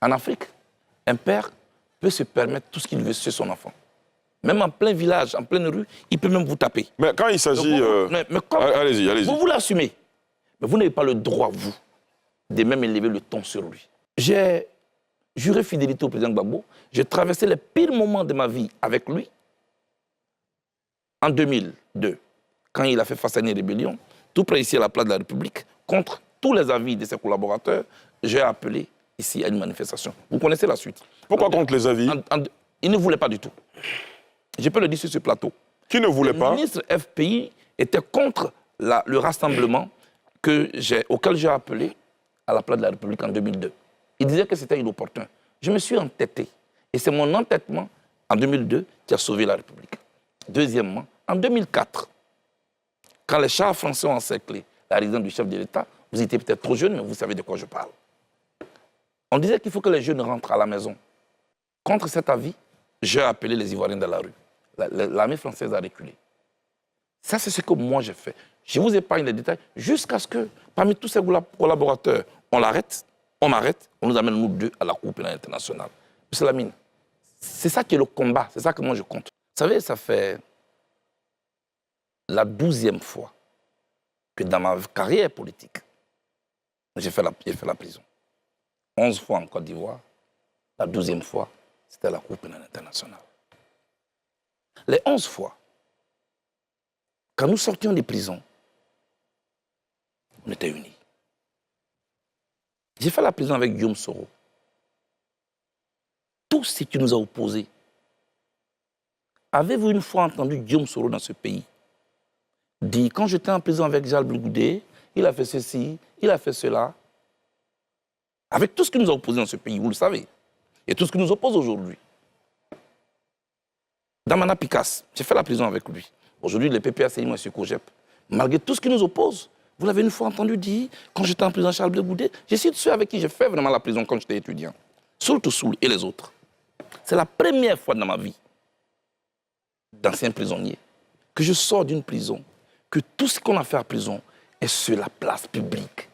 En Afrique, un père peut se permettre tout ce qu'il veut sur son enfant. Même en plein village, en pleine rue, il peut même vous taper. Mais quand il s'agit... Allez-y, allez-y. Vous l'assumez. Mais vous n'avez pas le droit, vous, de même élever le ton sur lui. J'ai juré fidélité au président Gbagbo. J'ai traversé les pires moments de ma vie avec lui. En 2002, quand il a fait face à une rébellion, tout près ici à la place de la République, contre tous les avis de ses collaborateurs, j'ai appelé ici à une manifestation. Vous connaissez la suite. Pourquoi contre les avis? Il ne voulait pas du tout. Je peux le dire sur ce plateau. Qui ne voulait pas? Le ministre FPI était contre le rassemblement auquel j'ai appelé à la place de la République en 2002. Il disait que c'était inopportun. Je me suis entêté. Et c'est mon entêtement en 2002 qui a sauvé la République. Deuxièmement, en 2004, quand les chars français ont encerclé la résidence du chef de l'État, vous étiez peut-être trop jeune, mais vous savez de quoi je parle. On disait qu'il faut que les jeunes rentrent à la maison. Contre cet avis, j'ai appelé les Ivoiriens dans la rue. L'armée française a reculé. Ça, c'est ce que moi j'ai fait. Je vous épargne les détails jusqu'à ce que, parmi tous ces collaborateurs, on l'arrête, on m'arrête, on nous amène nous deux à la Cour pénale internationale. Monsieur Lamine, c'est ça qui est le combat, c'est ça que moi je compte. Vous savez, ça fait la 12e fois que dans ma carrière politique, j'ai fait la prison. 11 fois en Côte d'Ivoire, la 12e fois, c'était la Cour pénale internationale. Les 11 fois, quand nous sortions des prisons, on était unis. J'ai fait la prison avec Guillaume Soro. Tout ce qui nous a opposés. Avez-vous une fois entendu Guillaume Soro dans ce pays dire, quand j'étais en prison avec Jacques Blou-Goudé, il a fait ceci, il a fait cela. Avec tout ce qui nous a opposés dans ce pays, vous le savez. Et tout ce qui nous oppose aujourd'hui. Damana Picasse, j'ai fait la prison avec lui. Aujourd'hui, le PPACI, M. Kojep. Malgré tout ce qui nous oppose, vous l'avez une fois entendu dire, quand j'étais en prison Charles Blé-Goudé, je suis de ceux avec qui j'ai fait vraiment la prison quand j'étais étudiant. Soul to Soul et les autres. C'est la première fois dans ma vie, d'ancien prisonnier, que je sors d'une prison, que tout ce qu'on a fait à prison est sur la place publique.